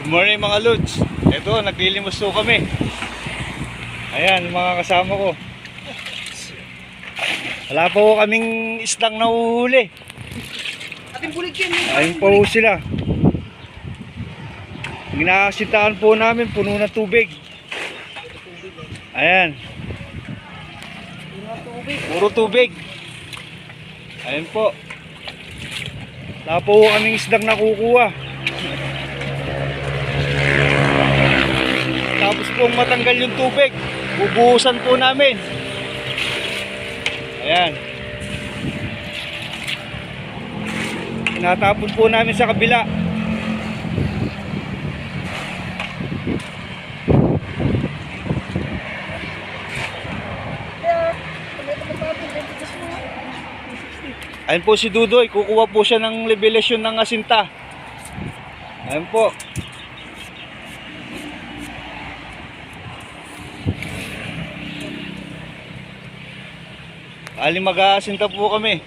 Morning mga lods. Ito, naglilimos po kami. Ayan, mga kasama ko. Wala po kaming islang nahuhuli. Ating bulig yan. Ayun po sila. Ginakasintahan po namin, puno na tubig. Ayan. Puro tubig. Ayan po. Wala po kaming islang nakukuha. Tapos pong matanggal yung tubig, bubuhusan po namin. Ayan. Tinatapon po namin sa kabila. Ayan po si Dudoy, kukuha po siya ng levelasyon ng asinta. Ayan po. Aling mag-aasinta po kami.